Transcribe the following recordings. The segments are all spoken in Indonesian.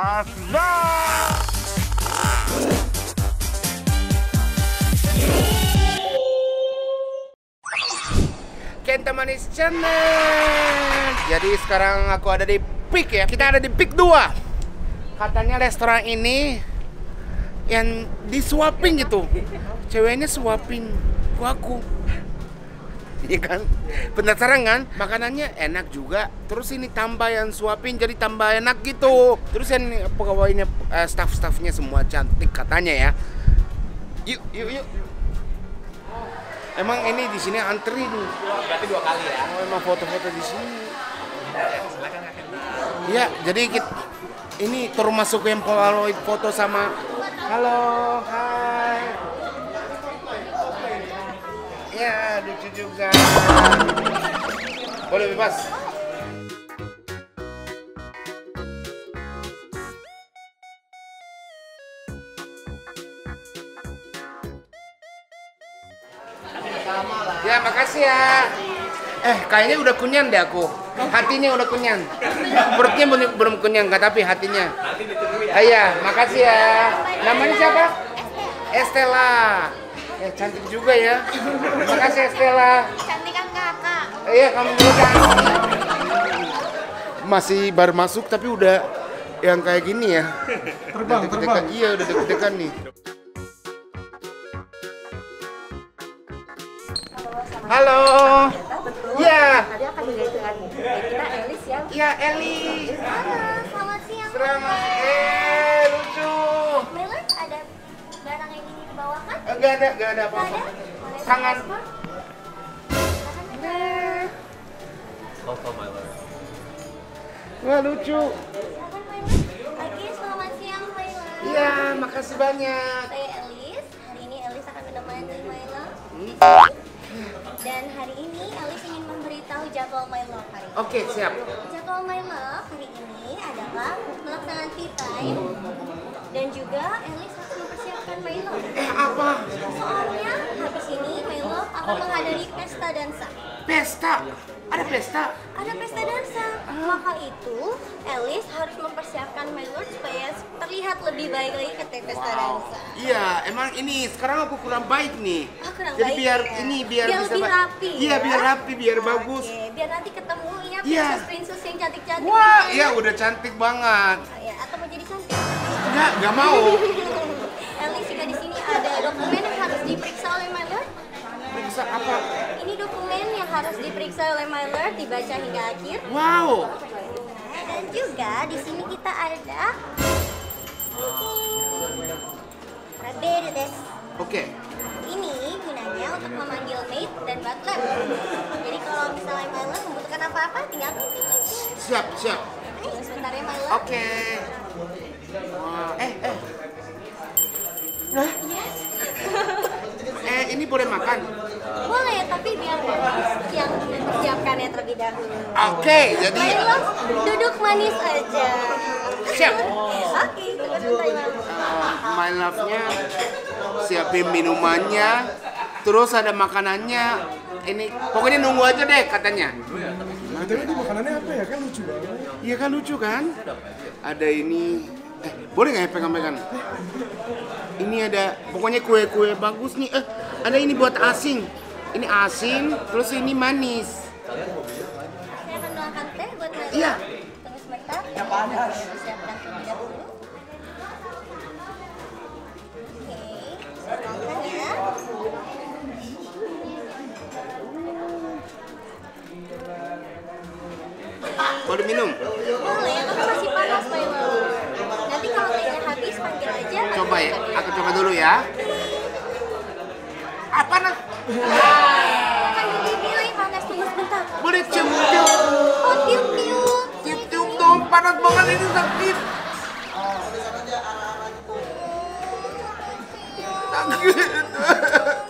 Hasna. Kenta Manis Channel. Jadi sekarang aku ada di Peak ya. Kita ada di Peak 2. Katanya restoran ini yang disuapin gitu. Ceweknya suapin ke aku. Iya kan? Penasaran kan? Makanannya enak juga. Terus ini tambah yang suapin jadi tambah enak gitu. Terus yang pegawainya, staff-staffnya semua cantik katanya ya. Yuk. Emang ini di sini antri nih. Berarti 2 kali ya. Oh, emang foto-foto di sini. Silakan Kak. Iya, jadi ini termasuk yang Polaroid foto sama. Halo, hai. Ya, lucu juga. Boleh bebas. Ya, makasih ya. Kayaknya udah kenyang deh aku. Hatinya udah kenyang. Perutnya belum kenyang, nggak, tapi hatinya. Iya, makasih ya. Namanya siapa? Estella. Cantik juga ya. Makasih Estella. Cantik kan kakak? Iya, kamu juga cantik. Masih baru masuk tapi udah yang kayak gini ya. Terbang. Iya, udah deg-degan nih. Halo. Iya. Tadi akan digait dengan kita Elis ya. Iya, Eli. Halo, selamat siang. Selamat. Lucu. Miller, ada barang yang ingin dibawakan? Enggak ada apa-apa. Nggak ada? Boleh Tangan. transport? Silakan, Miller. Foto my lord. Wah, lucu. Silakan, Miller. Lagi selamat siang, Miller. Iya, makasih banyak. Saya Elis. Hari ini Elis akan menemani Miller. Dan hari ini Elis ingin memberitahu jadwal My Love hari ini. Oke, siap. Jadwal My Love hari ini adalah melaksanakan tea time dan juga Elis harus mempersiapkan My Love. Apa? Soalnya habis ini My Love akan menghadiri pesta dansa. Pesta? Ada pesta? Ada pesta dansa. Maka itu Elis harus mempersiapkan My Lord supaya terlihat lebih baik lagi ketika pesta dansa. Iya, emang ini sekarang aku kurang baik nih. Oh, kurang Jadi baik biar ya? ini biar bisa lebih rapi. Iya, ya? biar rapi, biar bagus. Oke, biar nanti ketemu ya Iya. princess yang cantik-cantik. Wah, di sana. iya udah cantik banget. Ya, atau mau jadi cantik? Enggak mau. Elis juga di sini ada dokumen yang harus diperiksa oleh My Lord. Bisa apa? Ini dokumen yang harus diperiksa oleh My Lord, dibaca hingga akhir. Wow. Dan juga di sini kita ada Rabe des. Oke. Ini gunanya untuk memanggil maid dan butler. Jadi kalau misalnya My Lord membutuhkan apa-apa, tinggal ketik aja. Siap. Tunggu sebentar ya My Lord. Oke. Wah, Yes. Ini boleh makan? Boleh, tapi biar yang mempersiapkannya terlebih dahulu. Oke, jadi My Love, duduk manis aja. Siap. Oke, tunggu sebentar ya My Love. my love-nya siapin minumannya, terus ada makanannya. Ini pokoknya nunggu aja deh katanya. Tapi ini makanannya apa ya? Kan lucu banget. Iya kan lucu kan? Ada ini. Boleh nggak ya pegang-pegang? Ini ada pokoknya kue-kue bagus nih. Ada ini buat asin. Ini asin, terus ini manis. Saya akan doakan teh buat My Love. Iya. Tunggu sebentar. Ya panas. Siapkan terlebih dahulu. Oke, saya tuangkan ya. Boleh minum? Boleh, tapi masih panas My Love. Nanti kalau tehnya habis panggil aja. Coba ya, aku coba dulu ya. Apa nah? Kan dipilih panas, tunggu sebentar. Boleh cium-cium. Oh, tiup-tiup. Cium-cium dong, panas banget ini sakit.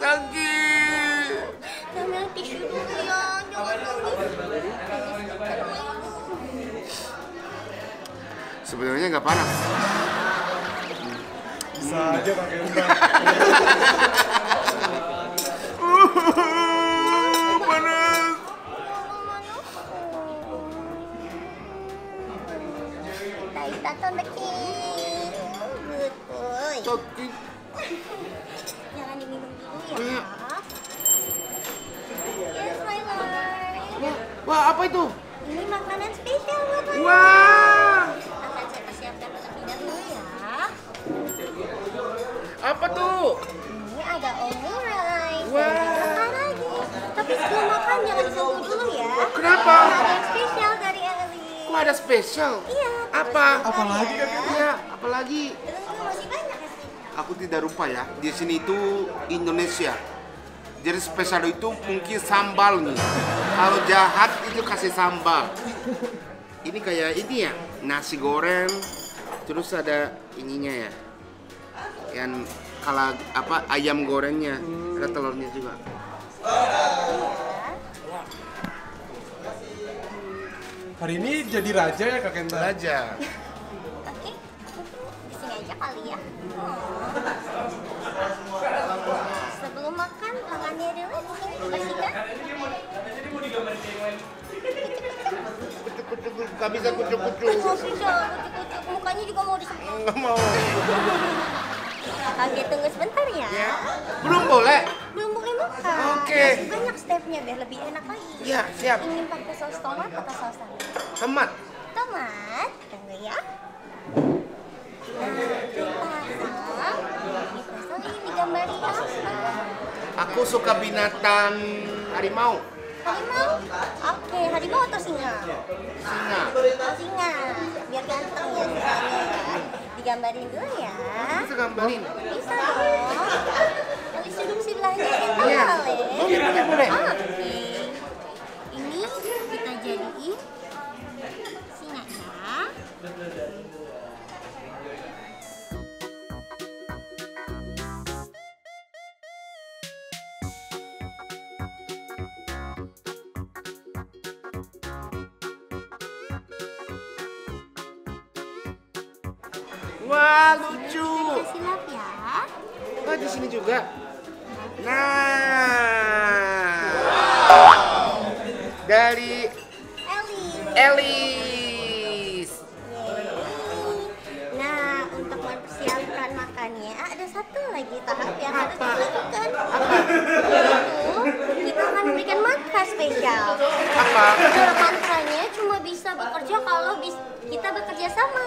Sakit. Ambil tisu dulu ya, jangan nangis. Sebenarnya nggak panas. Bisa aja pakai rendang. Panas. Taita tanda apa itu? Ini makanan spesial buat Maya. Wah, Akan saya persiapkan terlebih dahulu ya. apa tuh? Ini ada omurice. Wah. Dan juga lagi. Tapi sebelum makan jangan disentuh dulu ya. Kenapa? Karena ada yang spesial dari Ellie. Kok ada spesial? Iya. Apa? Apalagi kan? Ya, apalagi? Terus masih banyak ya. Aku tidak lupa ya, di sini itu Indonesia. Jadi spesial itu mungkin sambal nih. Kalau jahat itu kasih sambal. Ini kayak ini ya, nasi goreng. Terus ada ininya ya. Yang kalau apa ayam gorengnya, ada telurnya juga. Hari ini jadi raja ya Kak Kenta? Raja. Oke. Di sini aja kali ya. Sebelum makan tangannya dulu di sini bersihkan. Gak bisa kucuk-kucuk. Oh, bisa kucuk-kucuk. Mukanya juga mau disemprot. Nggak mau. Oke, tunggu sebentar ya. Ya. Belum boleh. Belum boleh makan. Oke. Masih banyak stepnya biar lebih enak lagi. Ya, siap. Ingin pakai saus tomat atau saus salad? Tomat. Tomat, tunggu ya. Nah, dipasang ini digambari apa? Aku suka binatang harimau. Harimau? Oke, harimau atau singa? Singa. Oh, singa. Biar ganteng ya singanya ya. Digambarin dulu ya. Bisa gambarin. Bisa dong. Nanti duduk sebelahnya kita Iya. boleh. Boleh, boleh. Oke. Ini kita jadiin singa ya. Wah, lucu. Kasih lap ya. Oh, di sini juga. Nah. Dari Ellie. Elis. Nah, untuk mempersiapkan makannya ada satu lagi tahap yang harus dilakukan. Yaitu kita akan memberikan mantra spesial. Apa? Nah, mantranya cuma bisa bekerja kalau kita bekerja sama.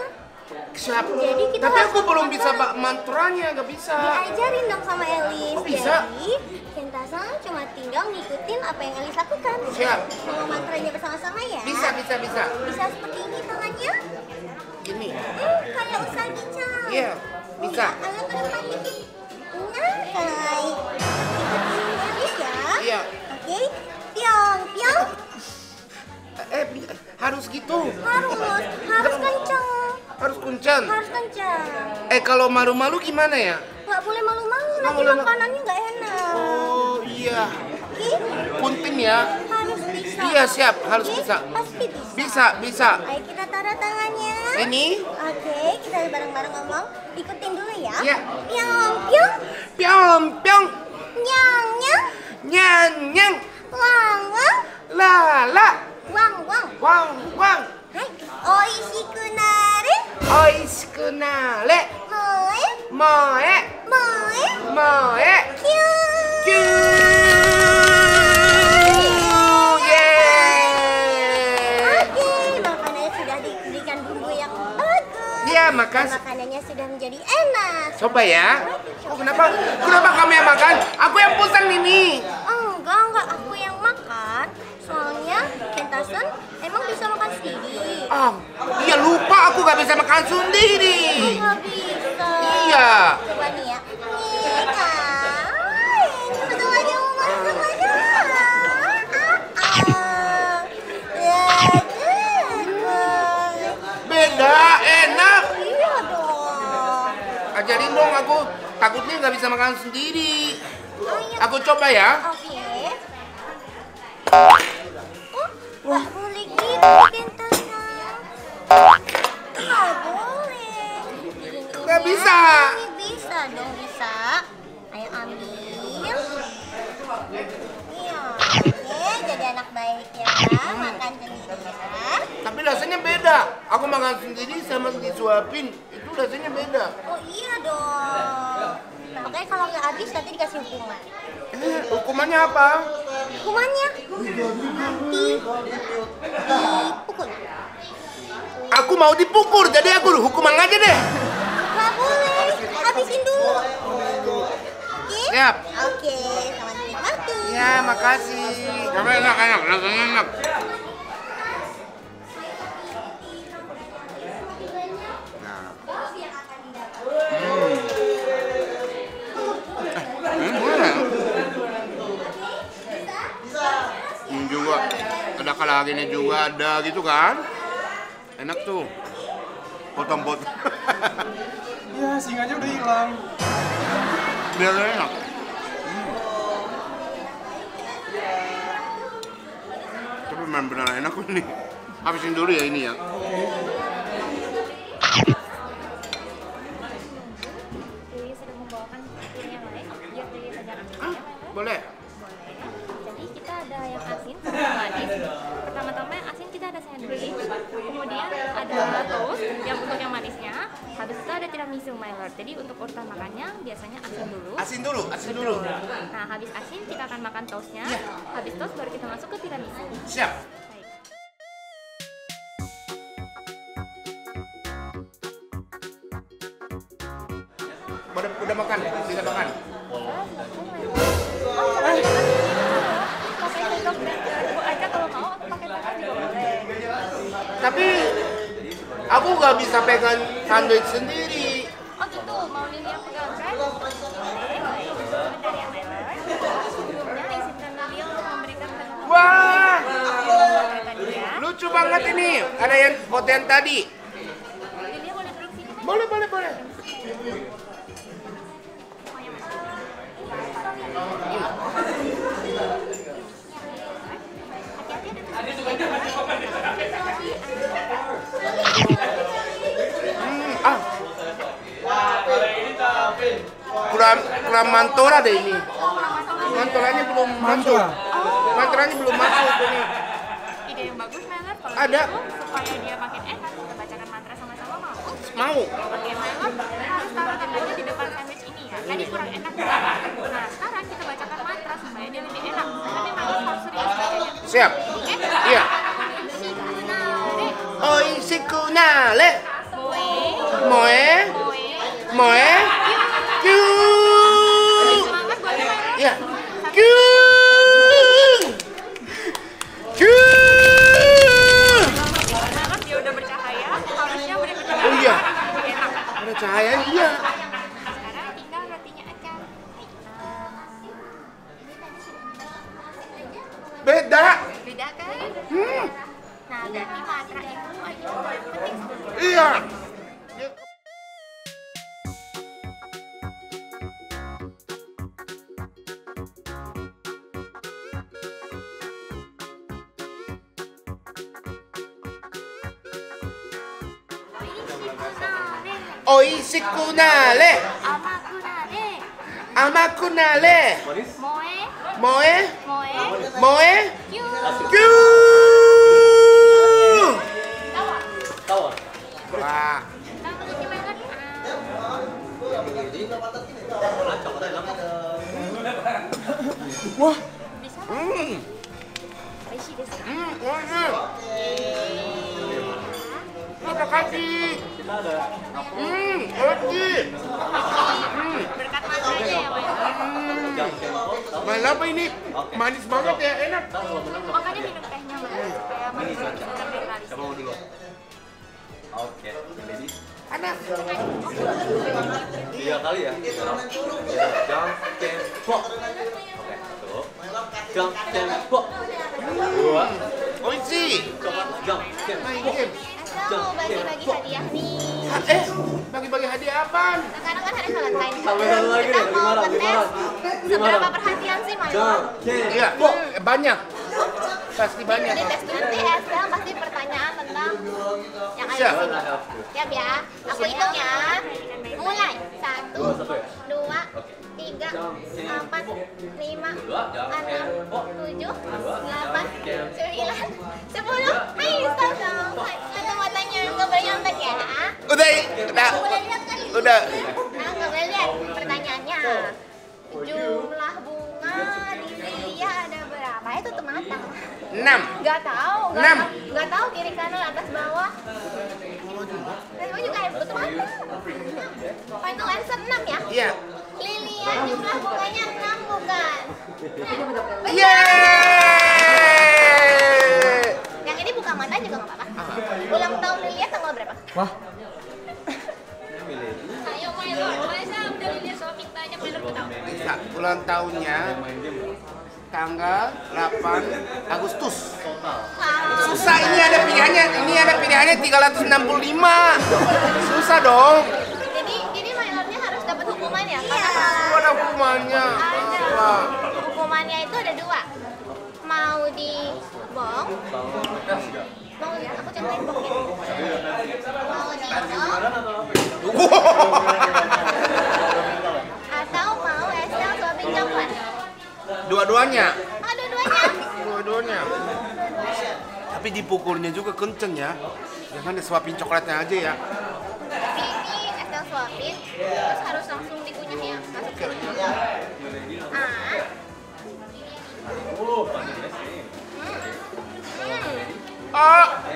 Siap. Jadi kita Tapi harus aku belum melakukan- bisa mantranya, gak bisa. Diajarin dong sama Elis. Oh, bisa? Jadi Kenta-san cuma tinggal ngikutin apa yang Elis lakukan. Siap. Mau mantranya bersama-sama ya? Bisa. Bisa seperti ini tangannya? Gini. Kayak usagi-chan. Iya, bisa. Iya, agak ke depan dikit. Nah, baik. Ikutin Elis ya. Iya. Oke. Piong, piong. Harus gitu. Harus kencang. Harus kuncen. Harus kencang. Kalau malu-malu gimana ya? Nggak boleh malu-malu, Nggak nanti boleh makanannya nggak enak. Oh, iya. Oke. Punten ya. Harus bisa. Iya, siap. Harus Oke, bisa. Pasti bisa. Bisa. Ayo kita taruh tangannya. Ini. Oke, kita bareng-bareng ngomong. Ikutin dulu ya. Iya. Piong, piong. Piong, piong. Nyang, nyang. Nyang, nyang. Wang, wang. La, la. Wang, wang. Wang, wang. Hai. Oishiku nare. Oishiku nare. Moe. Moe. Moe. Moe. Kyu. Kyu. Yeay. Oke, makanannya sudah diberikan bumbu yang bagus. Iya, makasih. Makanannya sudah menjadi enak. Coba ya. Oh, kenapa kamu yang makan? Aku yang pesan ini. Enggak, aku yang makan. Soalnya Kenta-san emang bisa makan sendiri. Ah, iya lupa aku gak bisa makan sendiri. Nggak bisa. Iya. Coba nih ya. Nih, sebentar lagi mau masak aja. Beda, enak. Iya dong. Ajarin dong aku. Takutnya gak bisa makan sendiri. Ayo. Aku coba ya. Oke. Oh, nggak boleh gitu, Kenta-san. Nggak boleh. Nggak bisa. Ini bisa dong, bisa. Ayo ambil. Iya. Oke, jadi anak baik ya. Makan sendiri ya. Tapi rasanya beda. Aku makan sendiri sama disuapin. Itu rasanya beda. Oh iya dong. Makanya kalau nggak habis nanti dikasih hukuman. Hukumannya apa? hukumannya nanti dipukul. Aku mau dipukul, jadi aku hukuman aja deh. Gak boleh, habisin dulu. Oke? Siap. Oke, selamat menikmati. Ya, makasih. Tapi enak, rasanya enak. Ini juga ada kolagennya juga ada gitu kan? Enak tuh. Potong-potong. Ya, singanya udah hilang. Biar enak. Tapi memang benar enak ini. Habisin dulu ya ini ya. Dewi sudah membawakan ini yang lain, biar Dewi saja Ah, boleh. boleh. Jadi kita ada yang asin sama yang manis. Pertama-tama yang asin kita ada sandwich, kemudian ada toast yang untuk yang manisnya. Habis itu ada tiramisu, my lord. Jadi untuk urutan makannya biasanya asin dulu. Asin dulu. Nah, habis asin kita akan makan toastnya. Habis toast baru kita masuk ke tiramisu. Siap. Baik. Udah makan, bisa makan. Pakai sendok dan garpu aja kalau mau, atau pakai tangan juga boleh. Tapi aku nggak bisa pegang sandwich sendiri. Oh gitu, mau Lili yang pegang kan? Boleh, baik. Sebentar ya, my lord. Sebelumnya izinkan Lili untuk memberikan tanggapan. Wah, Tadi ya. lucu banget ini. Ada yang poten tadi. Lili boleh duduk sini, Mas? Boleh. Mau yang mana? Hati-hati ada Kurang mantora deh ini. Mantoranya belum masuk. Mantra. Mantoranya belum masuk ini. ide yang bagus banget kalau Ada. gitu, supaya dia makin enak kita bacakan mantra sama-sama mau. Mau. Oke, Milo, harus taruh tangannya di depan sandwich ini ya. Tadi kurang enak kan? Nah, sekarang kita bacakan mantra supaya dia lebih enak. Tapi Milo harus serius bacanya. Siap. Oke? Iya. Shikunare, Oishikunale. moe, Moe. moe. Moe. Kyu. Semangat buat Milo. Iya. Kyu. Kyu. Milo dia udah bercahaya, harusnya berikutnya Oh iya. lebih enak. Ada cahayanya, iya. Sekarang tinggal rotinya aja. Beda. Beda kan? Nah, berarti mantra itu aja penting sebetulnya. Iya. Oishikunale. Amakunare, Amakunale. moe, Moe. moe, Moe. kyu. Kyu. Tawa. Wah. Nah, begini banget. Wah. Bisa? Hmm. Aishi desu ka? Enak. Terima kasih. Oke. Berkat mantranya ya, Milo. Malah apa ini? Manis banget ya, enak. Makanya minum tehnya, Mas, supaya manis termineralisir. Oke, jadi Panas. 3 kali ya. Jump, tempo. Oke, satu. Jump, tempo. 2. Oishi. Jump, Main tempo. game. Kita mau bagi-bagi hadiah nih. Bagi-bagi hadiah apaan? Sekarang kan hari Valentine. Tambah satu lagi Kita deh, mau 500, ngetes 500. seberapa perhatian sih Milo. Jump, Iya, tempo. banyak. Pasti banyak. Jadi tes nanti Estel pasti pertanyaan tentang yang ada Siap. di sini. Siap ya? Aku hitung ya. Mulai. 1, 2, 3, 4, 5, 6, 7, 8, 9, 10. Ayo stop dong. Satu matanya nggak boleh nyontek ya. Udah. Nggak boleh lihat kan? Udah. Nah, nggak boleh lihat pertanyaannya. Jumlah bunga di Silia ada berapa? Nggak tahu. 6. Nggak tahu kiri kanan atas bawah. Saya juga betul mana? Final answer 6 ya? Iya. Lilian jumlah bunganya 6 bukan? Yeay! Yang ini buka mata juga nggak apa-apa. Ulang tahun Lilian tanggal berapa? Wah, Ayo Mylord, Malaysia udah lihat soal mintanya Mylord udah. Bisa. Ulang tahunnya tanggal 8 Agustus. Susah, ini ada pilihannya 365. Susah dong. Jadi Mylordnya harus dapat hukuman ya? Iya. Ada hukumannya. Ada. Hukumannya itu ada 2. Mau dibong. Mau aku contohin bong ya. Mau dibong. Atau mau Estel suapin coklat. Dua-duanya. Dua-duanya. Dua-duanya. Tapi dipukulnya juga kenceng ya. Jangan disuapin coklatnya aja ya. Tapi ini Estel suapin, terus harus langsung dikunyah ya. Masuk ke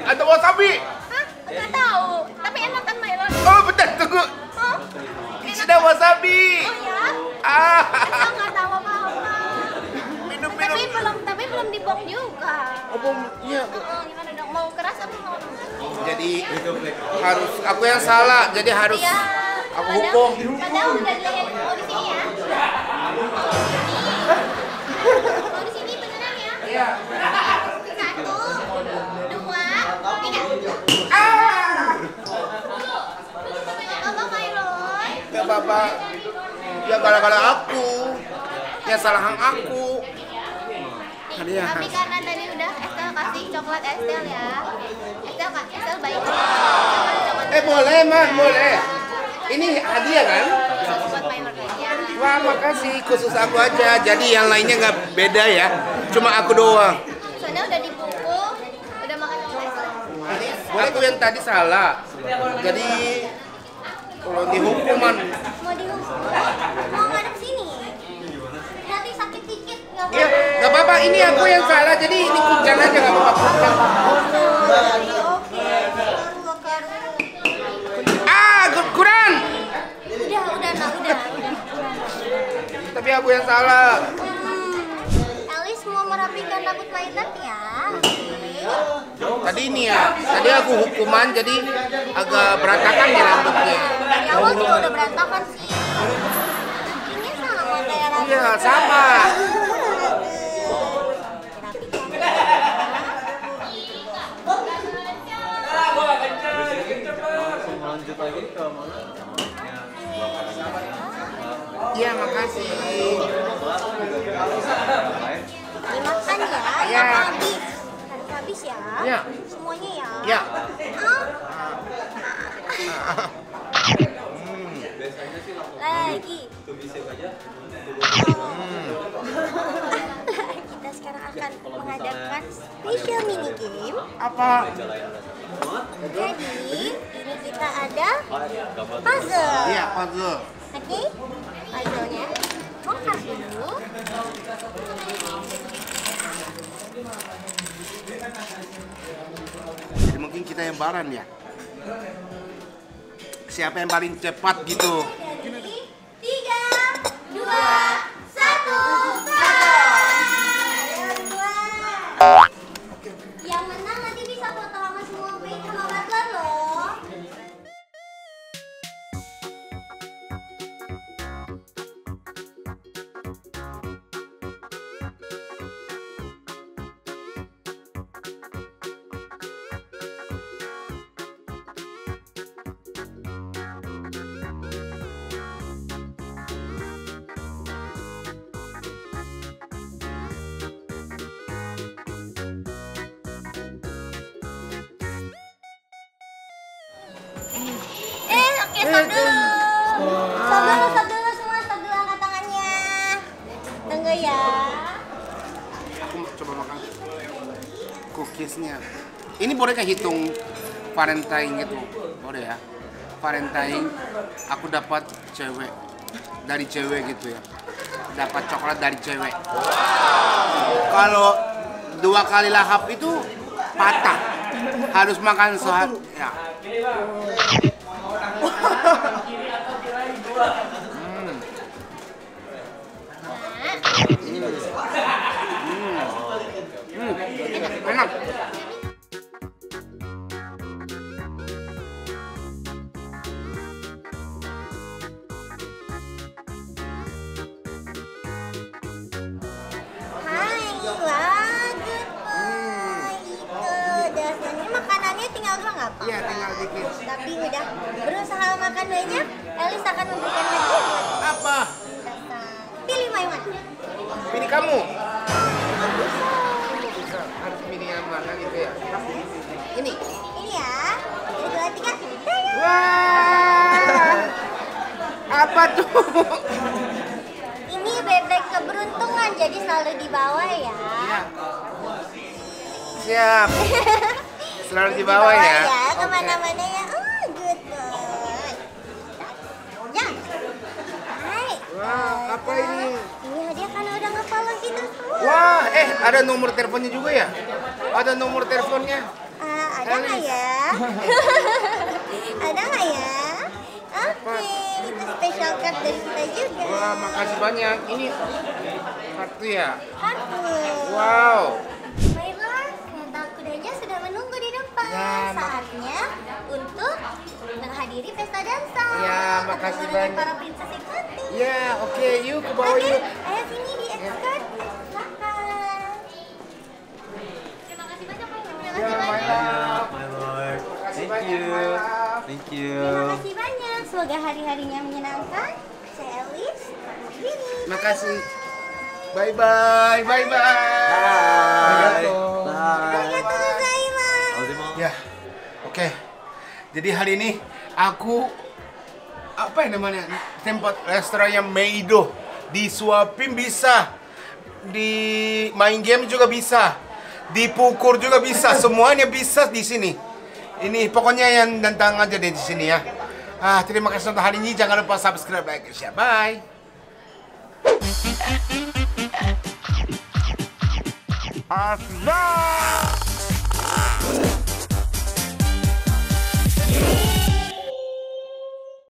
Ada wasabi. Hah? Nggak tahu. Tapi enak kan Mylord? Oh, bentar, tunggu. Hah? Ada wasabi. Oh ya? Ah, Estel nggak tahu apa-apa. minum. Tapi belum dibong juga. Oh, iya. Gimana dong? Mau keras apa mau? Jadi harus aku yang salah. Jadi harus Iya. aku hukum. Padahal udah dilihat mau di sini ya. Mau di sini beneran ya? Iya. 1, 2, 3. Apa Mylord? Ya Bapak. Ya gara-gara aku. Ya salahan aku. Hadiah. Tapi karena tadi udah Estel kasih coklat Estel ya. Estel baik. Coklat. Boleh, Mak, boleh. Ini hadiah kan? Khusus buat Mylord aja. Wah, makasih. Khusus aku aja. Jadi yang lainnya nggak beda ya. Cuma aku doang. Soalnya udah dipukul, udah makan coklat Estel. Aku yang tadi salah. Jadi kalau dihukuman. Mau dihukum? Mau ngadep sini? Nanti sakit dikit nggak Iya, apa-apa. nggak apa-apa. Ini aku yang salah. Jadi ini kuncang aja nggak apa-apa. Kuncang. Oke. Kurang. Udah. Tapi aku yang salah. Elis mau merapikan rambut Mylord ya. Tadi ini ya. Tadi aku hukuman jadi agak berantakan ya rambutnya. Dari awal juga udah berantakan sih. Ini sama kayak rambut. Iya, sama. Langsung lanjut lagi ke mana? Iya, makasih. Dimakan ya, Iya. harus habis ya. Iya. Semuanya ya. Iya. Lagi. Kita sekarang akan mengadakan special mini game. Apa? Jadi ini kita ada puzzle. Iya, puzzle. Oke, puzzle-nya bongkar dulu. Jadi mungkin kita yang baran ya. Siapa yang paling cepat gitu? Jadi 3, 2, 1, yang menang nanti bisa foto sama semua baik sama butler loh. Oke, stop dulu. Stop dulu semua, stop dulu angkat tangannya. Tunggu ya. Aku coba makan cookiesnya. Ini boleh kan hitung Valentine gitu? Boleh ya? Valentine, aku dapat cewek dari cewek gitu ya. Dapat coklat dari cewek. Kalau 2 kali lahap itu patah. Harus makan sehari. Ya. Enak. Hai, wah, good boy. Itu dasarnya makanannya tinggal dua nggak apa? Iya, tinggal dikit. Tapi udah berusaha makan banyak, Elis akan memberikan hadiah buat Apa? Dasar. Pilih Maiwan. Pilih kamu. Bisa. Harus pilih yang mana gitu ya. Ini. Ini ya. 1, 2, 3. Dadah. Wah. Apa tuh? Ini bebek keberuntungan, jadi selalu di bawah ya. Ya. Siap. Selalu di bawah ya. Ya, Oke. kemana-mana ya. Oh, good boy. Ya. Hai. Wah, apa ini? Ini hadiah karena udah nge-follow kita semua. Wah, ada nomor teleponnya juga ya? Ada nomor teleponnya. Ada nggak ya? Ada nggak ya? Oke, itu special card dari kita juga. Wah, makasih banyak. Ini kartu ya? Kartu. Wow. Baiklah, kereta kudanya sudah menunggu di depan. Ya, Saatnya untuk menghadiri pesta dansa. Ya, makasih Ketemu dengan banyak. para princess Ipati. Ya, oke, yuk ke bawah Oke, yuk. ayo sini di escort. Silakan. Terima kasih banyak Pak. Terima Ya, kasih my banyak. love. My lord. Makasih Thank banyak, you. my love. Thank you. Terima kasih banyak. Semoga hari-harinya menyenangkan. Saya Elis. Ini. Makasih. Bye-bye, bye-bye. Bye. Arigatou gozaimasu. Ya, oke. Jadi hari ini aku apa yang namanya tempat restoran yang Meido disuapin bisa, di main game juga bisa, dipukul juga bisa, semuanya bisa di sini. Ini pokoknya yang datang aja deh di sini ya. Terima kasih untuk hari ini. Jangan lupa subscribe, like, share. Bye. Asla.